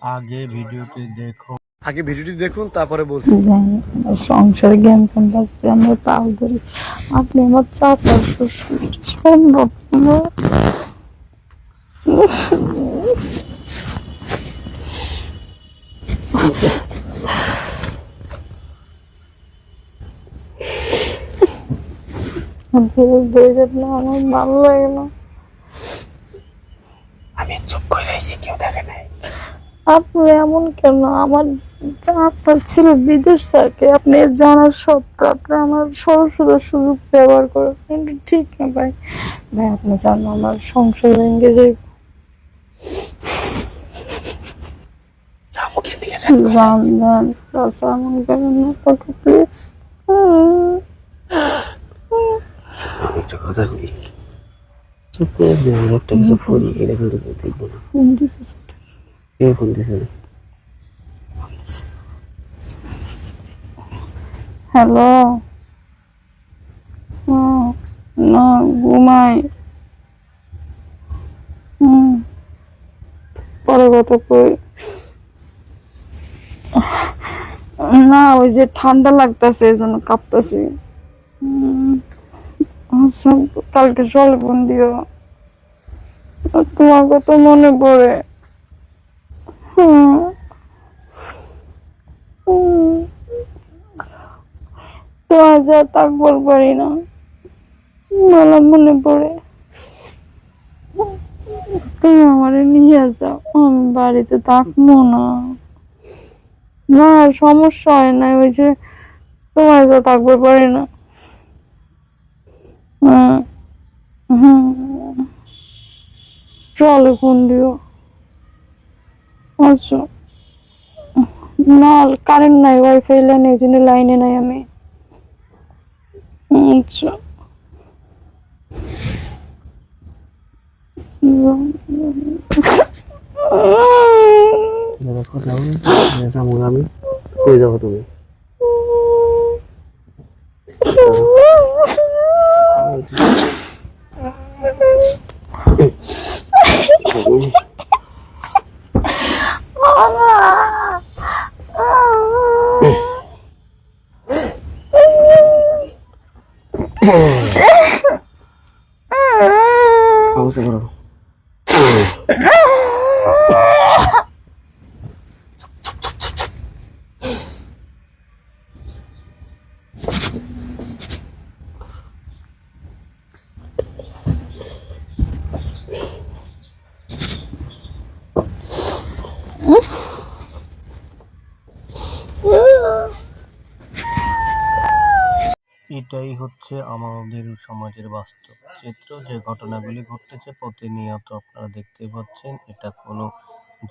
আগে ভিডিওটি দেখুন তারপরে বলছি। সংসারে জ্ঞান বাঁচবে আমরা পাল ধরি। আপনি আমার চাচার শ্বশুর, সম্ভব না। আমার ভালো লাগে না। আমি চুপ করে আছি, কেউ দেখে নাই। আপনি এমন কেন? আমার আপনার ছেলে বিদেশ থাকে, আপনি জানার সত্ত্বেও আপনি আমার সরাসরি সুযোগ ব্যবহার করেন, কিন্তু ঠিক না ভাই। ভাই আপনি জানো আমার সংসার ভেঙে যাই। এমন করেন না কাউকে, প্লিজ। একটা কথা বলি, চুপ করে একটা কিছু করি, এটা কিন্তু দেখবো না। কেউ ফোন দিছে না। হ্যালো, না ঘুমাই। পরে কত কই না, ওই যে ঠান্ডা লাগতেছে এই জন্য কাঁপতেছি। আচ্ছা, কালকে চলে ফোন দিও, তোমার কত মনে পড়ে। তো আজ আর থাকবার পারি না, ভালো মনে পড়ে। তুমি আমারে নিয়ে যাও, আমি বাড়িতে থাকবো না। না সমস্যা হয় না, ওই যে তোমার যা থাকবার পারি না। চলে ফোন দিও। আচ্ছা, না কারেন্ট নাই, ওয়াইফাই লাইন, এই জন্য লাইনে নাই আমি। আচ্ছা, কথা বলি, আমি কই যাবো তুমি? অবস্থা করো। এটাই হচ্ছে আমাদের সমাজের বাস্তব চিত্র। যে ঘটনাগুলি ঘটতেছে প্রতিনিয়ত আপনারা দেখতে পাচ্ছেন। এটা কোনো,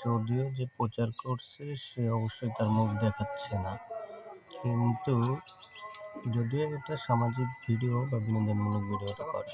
যদিও যে প্রচার করছে সে অবশ্যই তার মুখ দেখাচ্ছে না, কিন্তু যদিও এটা সামাজিক ভিডিও বা বিনোদনমূলক ভিডিও হতে পারে।